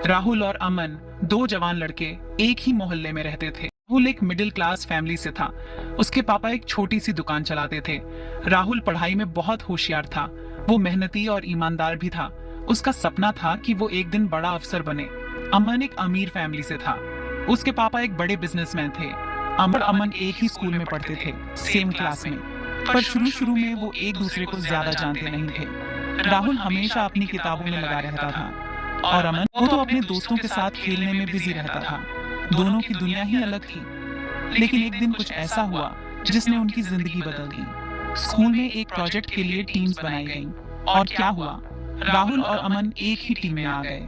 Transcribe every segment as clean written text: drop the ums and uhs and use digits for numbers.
राहुल और अमन दो जवान लड़के एक ही मोहल्ले में रहते थे। राहुल एक मिडिल क्लास फैमिली से था। उसके पापा एक छोटी सी दुकान चलाते थे। राहुल पढ़ाई में बहुत होशियार था। वो मेहनती और ईमानदार भी था। उसका सपना था कि वो एक दिन बड़ा अफसर बने। अमन एक अमीर फैमिली से था। उसके पापा एक बड़े बिजनेसमैन थे। अमर अमन एक ही स्कूल में पढ़ते थे, सेम क्लास में। पर शुरू शुरू में वो एक दूसरे को ज्यादा जानते नहीं थे। राहुल हमेशा अपनी किताबों में लगा रहता था और अमन वो तो अपने दोस्तों के साथ खेलने में बिजी रहता था। दोनों की दुनिया ही अलग थी। लेकिन एक दिन कुछ ऐसा हुआ जिसने उनकी जिंदगी बदल दी। स्कूल में एक प्रोजेक्ट के लिए टीम्स बनाई गईं और क्या हुआ, राहुल और अमन एक ही टीम में आ गए।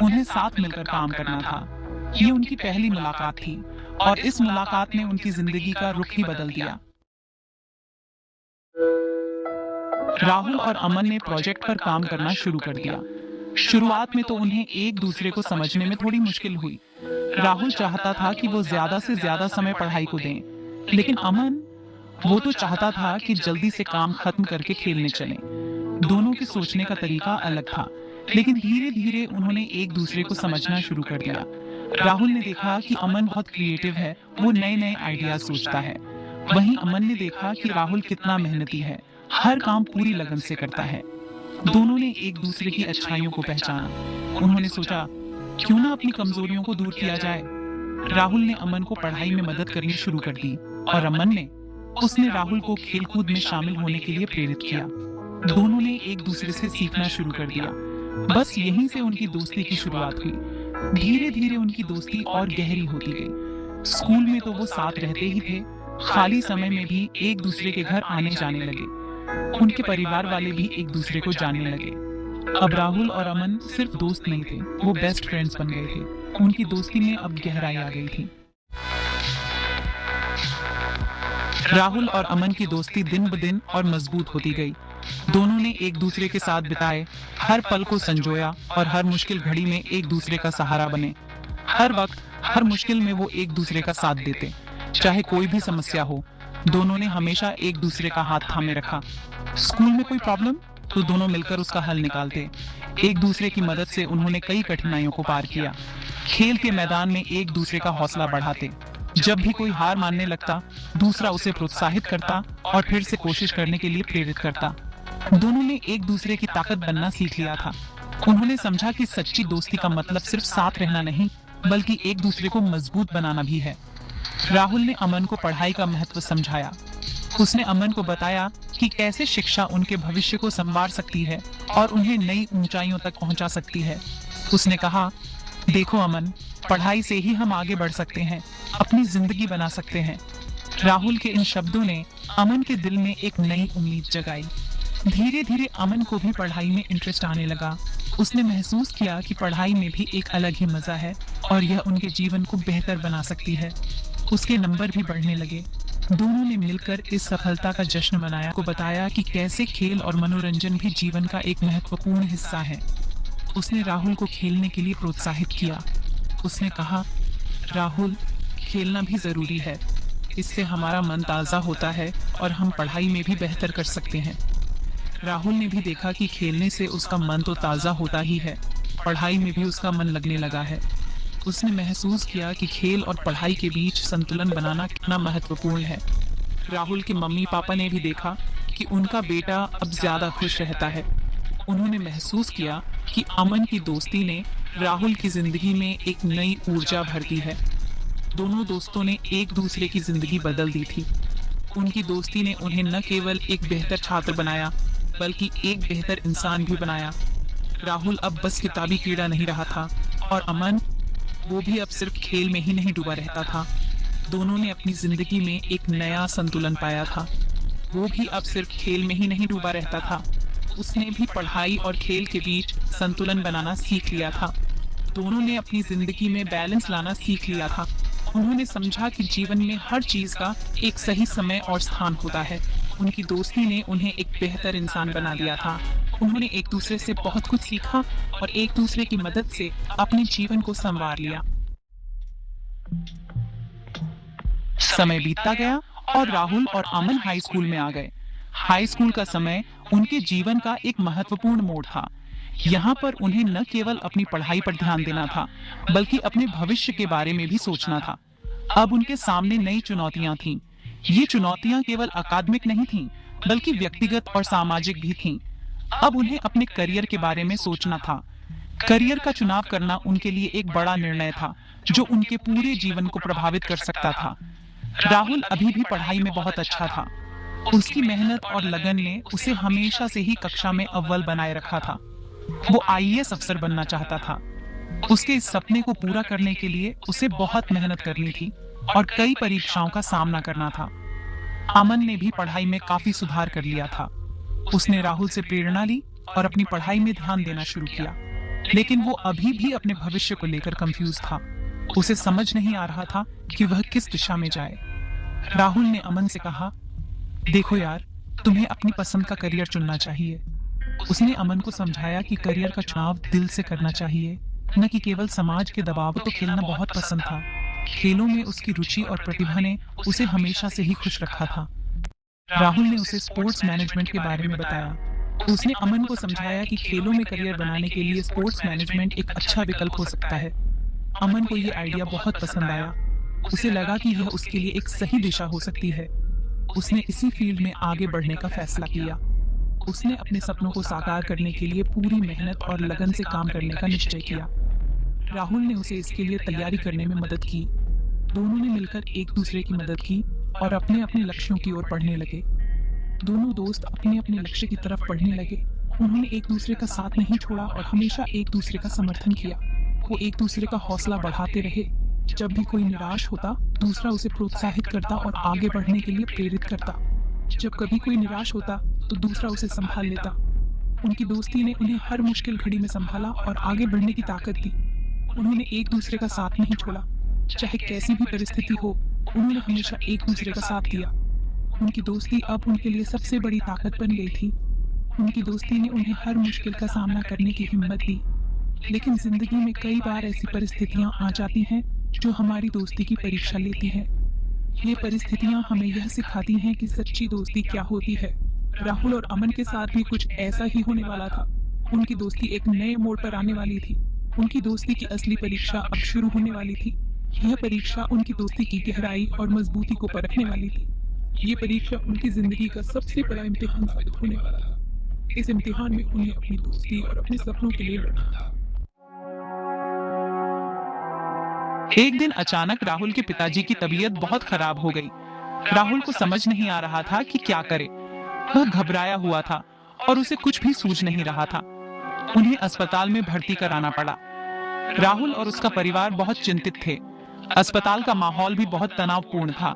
उन्हें साथ मिलकर काम करना था। ये उनकी पहली मुलाकात थी और इस मुलाकात ने उनकी जिंदगी का रुख ही बदल दिया। राहुल और अमन ने प्रोजेक्ट पर काम करना शुरू कर दिया। शुरुआत में तो उन्हें एक दूसरे को समझने में थोड़ी मुश्किल हुई। राहुल चाहता था कि वो ज्यादा से ज्यादा समय पढ़ाई को दें, लेकिन अमन वो तो चाहता था कि जल्दी से काम खत्म करके खेलने चलें। दोनों के सोचने का तरीका अलग था, लेकिन धीरे धीरे उन्होंने एक दूसरे को समझना शुरू कर दिया। राहुल ने देखा कि अमन बहुत क्रिएटिव है, वो नए नए आइडियाज सोचता है। वहीं अमन ने देखा कि राहुल कितना मेहनती है, हर काम पूरी लगन से करता है। दोनों ने एक दूसरे की अच्छाइयों को पहचाना। उन्होंने सोचा क्यों ना अपनी कमजोरियों को दूर किया जाए। राहुल ने अमन को पढ़ाई में मदद करनी शुरू कर दी और अमन ने उसने राहुल को खेलकूद में शामिल होने के लिए प्रेरित किया। दोनों ने एक दूसरे से सीखना शुरू कर दिया। बस यहीं से उनकी दोस्ती की शुरुआत हुई। धीरे धीरे उनकी दोस्ती और गहरी होती गई। स्कूल में तो वो साथ रहते ही थे, खाली समय में भी एक दूसरे के घर आने जाने लगे। उनके परिवार वाले भी एक दूसरे को जानने लगे। अब राहुल और अमन सिर्फ दोस्त नहीं थे, वो बेस्ट फ्रेंड्स बन गए थे। उनकी दोस्ती में अब गहराई आ गई थी। राहुल और अमन की दोस्ती दिन ब दिन और मजबूत होती गई। दोनों ने एक दूसरे के साथ बिताए हर पल को संजोया और हर मुश्किल घड़ी में एक दूसरे का सहारा बने। हर वक्त हर मुश्किल में वो एक दूसरे का साथ देते, चाहे कोई भी समस्या हो। दोनों ने हमेशा एक दूसरे का हाथ थामे रखा। स्कूल में कोई प्रॉब्लम तो दोनों मिलकर उसका हल निकालते। एक दूसरे की मदद से उन्होंने कई कठिनाइयों को पार किया। खेल के मैदान में एक दूसरे का हौसला बढ़ाते। जब भी कोई हार मानने लगता, दूसरा उसे प्रोत्साहित करता और फिर से कोशिश करने के लिए प्रेरित करता। दोनों ने एक दूसरे की ताकत बनना सीख लिया था। उन्होंने समझा कि सच्ची दोस्ती का मतलब सिर्फ साथ रहना नहीं, बल्कि एक दूसरे को मजबूत बनाना भी है। राहुल ने अमन को पढ़ाई का महत्व समझाया। उसने अमन को बताया कि कैसे शिक्षा उनके भविष्य को संवार सकती है और उन्हें नई ऊंचाइयों तक पहुंचा सकती है। उसने कहा, देखो अमन, पढ़ाई से ही हम आगे बढ़ सकते हैं, अपनी जिंदगी बना सकते हैं। राहुल के इन शब्दों ने अमन के दिल में एक नई उम्मीद जगाई। धीरे धीरे अमन को भी पढ़ाई में इंटरेस्ट आने लगा। उसने महसूस किया कि पढ़ाई में भी एक अलग ही मजा है और यह उनके जीवन को बेहतर बना सकती है। उसके नंबर भी बढ़ने लगे। दोनों ने मिलकर इस सफलता का जश्न मनाया, को बताया कि कैसे खेल और मनोरंजन भी जीवन का एक महत्वपूर्ण हिस्सा है। उसने राहुल को खेलने के लिए प्रोत्साहित किया। उसने कहा, राहुल, खेलना भी जरूरी है। इससे हमारा मन ताज़ा होता है और हम पढ़ाई में भी बेहतर कर सकते हैं। राहुल ने भी देखा कि खेलने से उसका मन तो ताज़ा होता ही है, पढ़ाई में भी उसका मन लगने लगा है। उसने महसूस किया कि खेल और पढ़ाई के बीच संतुलन बनाना कितना महत्वपूर्ण है। राहुल के मम्मी पापा ने भी देखा कि उनका बेटा अब ज्यादा खुश रहता है। उन्होंने महसूस किया कि अमन की दोस्ती ने राहुल की जिंदगी में एक नई ऊर्जा भर दी है। दोनों दोस्तों ने एक दूसरे की जिंदगी बदल दी थी। उनकी दोस्ती ने उन्हें न केवल एक बेहतर छात्र बनाया, बल्कि एक बेहतर इंसान भी बनाया। राहुल अब बस किताबी कीड़ा नहीं रहा था और अमन, वो भी अब सिर्फ खेल में ही नहीं डूबा रहता था। दोनों ने अपनी जिंदगी में एक नया संतुलन पाया था। वो भी अब सिर्फ खेल में ही नहीं डूबा रहता था, उसने भी पढ़ाई और खेल के बीच संतुलन बनाना सीख लिया था। दोनों ने अपनी जिंदगी में बैलेंस लाना सीख लिया था। उन्होंने समझा कि जीवन में हर चीज का एक सही समय और स्थान होता है। उनकी दोस्ती ने उन्हें एक बेहतर इंसान बना दिया था। उन्होंने एक दूसरे से बहुत कुछ सीखा और एक दूसरे की मदद से अपने जीवन को संवार लिया। समय बीतता गया और राहुल और अमन हाई स्कूल में आ गए। हाई स्कूल का समय उनके जीवन का एक महत्वपूर्ण मोड़ था। यहाँ पर उन्हें न केवल अपनी पढ़ाई पर ध्यान देना था, बल्कि अपने भविष्य के बारे में भी सोचना था। अब उनके सामने नई चुनौतियां थीं। ये चुनौतियां केवल अकादमिक नहीं थीं, बल्कि व्यक्तिगत और सामाजिक भी थीं। अब उन्हें अपने करियर के बारे में सोचना था। करियर का चुनाव करना उनके लिए एक बड़ा निर्णय था, जो उनके पूरे जीवन को प्रभावित कर सकता था। राहुल अभी भी पढ़ाई में बहुत अच्छा था। उसकी मेहनत और लगन ने उसे हमेशा से ही कक्षा में अव्वल बनाए रखा था। वो आईएएस अफसर बनना चाहता था। उसके इस सपने को पूरा करने के लिए उसे बहुत मेहनत करनी थी और कई परीक्षाओं का सामना करना था। अमन ने भी पढ़ाई में काफी सुधार कर लिया था। उसने राहुल से प्रेरणा ली और अपनी पढ़ाई में ध्यान देना शुरू किया। लेकिन वो अभी भी अपने भविष्य को लेकर कंफ्यूज था। उसे समझ नहीं आ रहा था कि वह किस दिशा में जाए। राहुल ने अमन से कहा, देखो यार, तुम्हें अपनी पसंद का करियर चुनना चाहिए। उसने अमन को समझाया कि करियर का चुनाव दिल से करना चाहिए, न कि केवल समाज के दबाव। तो खेलना बहुत पसंद था। खेलों में उसकी रुचि और प्रतिभा ने उसे हमेशा से ही खुश रखा था। राहुल ने उसे स्पोर्ट्स मैनेजमेंट के बारे में बताया। उसने अमन को समझाया कि खेलों में करियर बनाने के लिए स्पोर्ट्स मैनेजमेंट एक अच्छा विकल्प हो सकता है। अमन को ये आइडिया बहुत पसंद आया। उसे लगा कि यह उसके लिए एक सही दिशा हो सकती है। उसने इसी फील्ड में आगे बढ़ने का फैसला किया। उसने अपने सपनों को साकार करने के लिए पूरी मेहनत और लगन से काम करने का निश्चय किया। राहुल ने उसे इसके लिए तैयारी करने में मदद की। दोनों ने मिलकर एक दूसरे की मदद की और अपने अपने लक्ष्यों की ओर बढ़ने लगे। दोनों दोस्त अपने अपने लक्ष्य की तरफ बढ़ने लगे। उन्होंने एक दूसरे का साथ नहीं छोड़ा और हमेशा एक दूसरे का समर्थन किया। वो एक दूसरे का हौसला बढ़ाते रहे। जब भी कोई निराश होता, दूसरा उसे प्रोत्साहित करता और आगे बढ़ने के लिए प्रेरित करता। जब कभी कोई निराश होता, तो दूसरा उसे संभाल लेता। उनकी दोस्ती ने उन्हें हर मुश्किल घड़ी में संभाला और आगे बढ़ने की ताकत दी। उन्होंने एक दूसरे का साथ नहीं छोड़ा। चाहे कैसी भी परिस्थिति हो, उन्होंने हमेशा एक दूसरे का साथ दिया। उनकी दोस्ती अब उनके लिए सबसे बड़ी ताकत बन गई थी। उनकी दोस्ती ने उन्हें हर मुश्किल का सामना करने की हिम्मत दी। लेकिन जिंदगी में कई बार ऐसी परिस्थितियां आ जाती हैं जो हमारी दोस्ती की परीक्षा लेती हैं। ये परिस्थितियां हमें यह सिखाती हैं कि सच्ची दोस्ती क्या होती है। राहुल और अमन के साथ भी कुछ ऐसा ही होने वाला था। उनकी दोस्ती एक नए मोड़ पर आने वाली थी। उनकी दोस्ती की असली परीक्षा अब शुरू होने वाली थी। यह परीक्षा उनकी दोस्ती की गहराई और मजबूती को परखने वाली थी। ये परीक्षा उनकी जिंदगी का सबसे बड़ा इम्तिहान साबित होने वाला था। इस इम्तिहान में उन्हें अपनी दोस्ती और अपने सपनों के लिए लड़ना था। एक दिन अचानक राहुल के पिताजी की तबीयत बहुत खराब हो गई। राहुल को समझ नहीं आ रहा था कि क्या करे। वह घबराया हुआ था और उसे कुछ भी सूझ नहीं रहा था। उन्हें अस्पताल में भर्ती कराना पड़ा। राहुल और उसका परिवार बहुत चिंतित थे। अस्पताल का माहौल भी बहुत तनावपूर्ण था।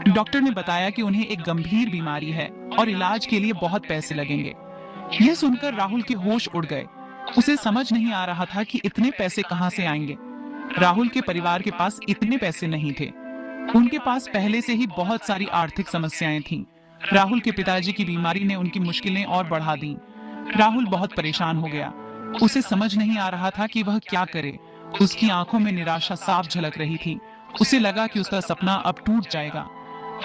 डॉक्टर ने बताया कि उन्हें एक गंभीर बीमारी है और इलाज के लिए बहुत पैसे लगेंगे। यह सुनकर राहुल के होश उड़ गए। उसे समझ नहीं आ रहा था कि इतने पैसे कहां से आएंगे। राहुल के परिवार के पास इतने पैसे नहीं थे। उनके पास पहले से ही बहुत सारी आर्थिक समस्याएं थीं। राहुल के पिताजी की बीमारी ने उनकी मुश्किलें और बढ़ा दी। राहुल बहुत परेशान हो गया। उसे समझ नहीं आ रहा था कि वह क्या करे। उसकी आंखों में निराशा साफ झलक रही थी। उसे लगा कि उसका सपना अब टूट जाएगा।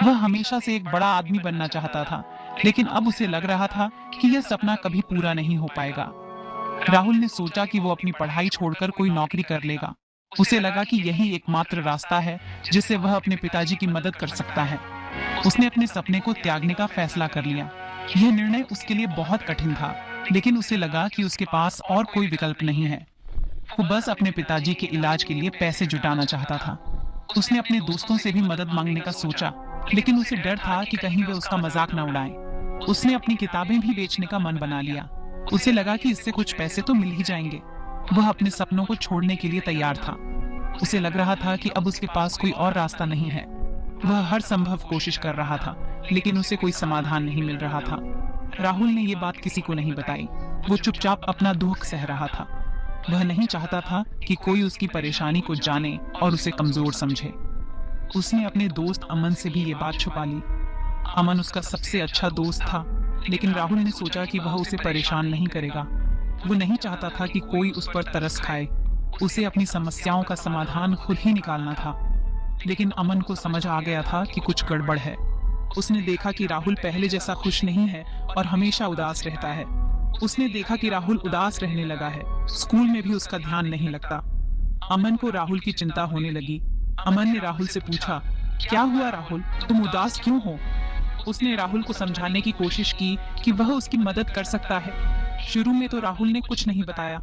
वह हमेशा से एक बड़ा आदमी बनना चाहता था, लेकिन अब उसे लग रहा था कि यह सपना कभी पूरा नहीं हो पाएगा। राहुल ने सोचा कि वो अपनी पढ़ाई छोड़कर कोई नौकरी कर लेगा। उसे लगा कि यही एकमात्र रास्ता है जिससे वह अपने पिताजी की मदद कर सकता है। उसने अपने सपने को त्यागने का फैसला कर लिया। यह निर्णय उसके लिए बहुत कठिन था, लेकिन उसे लगा कि उसके पास और कोई विकल्प नहीं है। वो बस अपने पिताजी के इलाज के लिए पैसे जुटाना चाहता था। उसने अपने दोस्तों से भी मदद मांगने का सोचा, लेकिन उसे डर था कि कहीं वे उसका मजाक न उड़ाएं। उसने अपनी किताबें भी बेचने का मन बना लिया। उसे लगा कि इससे कुछ पैसे तो मिल ही जाएंगे। वह अपने सपनों को छोड़ने के लिए तैयार था। उसे लग रहा था कि अब उसके पास कोई और रास्ता नहीं है। वह हर संभव कोशिश कर रहा था, लेकिन उसे कोई समाधान नहीं मिल रहा था। राहुल ने ये बात किसी को नहीं बताई। वो चुपचाप अपना दुख सह रहा था। वह नहीं चाहता था कि कोई उसकी परेशानी को जाने और उसे कमजोर समझे। उसने अपने दोस्त अमन से भी ये बात छुपा ली। अमन उसका सबसे अच्छा दोस्त था, लेकिन राहुल ने सोचा कि वह उसे परेशान नहीं करेगा। वो नहीं चाहता था कि कोई उस पर तरस खाए। उसे अपनी समस्याओं का समाधान खुद ही निकालना था। लेकिन अमन को समझ आ गया था कि कुछ गड़बड़ है। उसने देखा कि राहुल पहले जैसा खुश नहीं है और हमेशा उदास रहता है। उसने देखा कि राहुल उदास रहने लगा है। स्कूल में भी उसका ध्यान नहीं लगता। अमन को राहुल की चिंता होने लगी। अमन ने राहुल से पूछा, क्या हुआ राहुल, तुम उदास क्यों हो? उसने राहुल को समझाने की कोशिश की कि वह उसकी मदद कर सकता है। शुरू में तो राहुल ने कुछ नहीं बताया।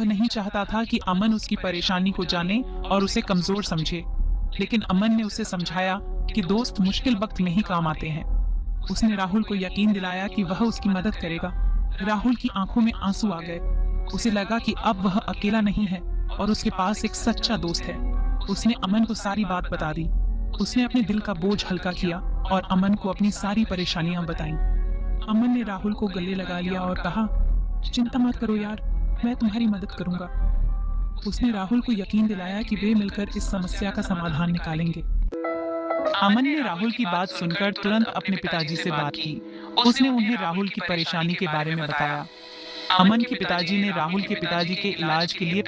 वह नहीं चाहता था कि अमन उसकी परेशानी को जाने और उसे कमजोर समझे। लेकिन अमन ने उसे समझाया कि दोस्त मुश्किल वक्त में ही काम आते हैं। उसने राहुल को यकीन दिलाया कि वह उसकी मदद करेगा। राहुल की आंखों में आंसू आ गए। उसे लगा कि अब वह अकेला नहीं है और उसके पास एक सच्चा दोस्त है। उसने अमन को सारी बात बता दी। उसने अपने दिल का बोझ हल्का किया और अमन को अपनी सारी परेशानियां बताईं। अमन ने राहुल को गले लगा लिया और कहा, चिंता मत करो यार, मैं तुम्हारी मदद करूंगा। उसने राहुल को यकीन दिलाया कि वे मिलकर इस समस्या का समाधान निकालेंगे। अमन ने राहुल की बात सुनकर तुरंत अपने पिताजी से बात की। उसने उन्हें राहुल की परेशानी के बारे में बताया। अमन के पिताजी ने राहुल के पिताजी के इलाज के लिए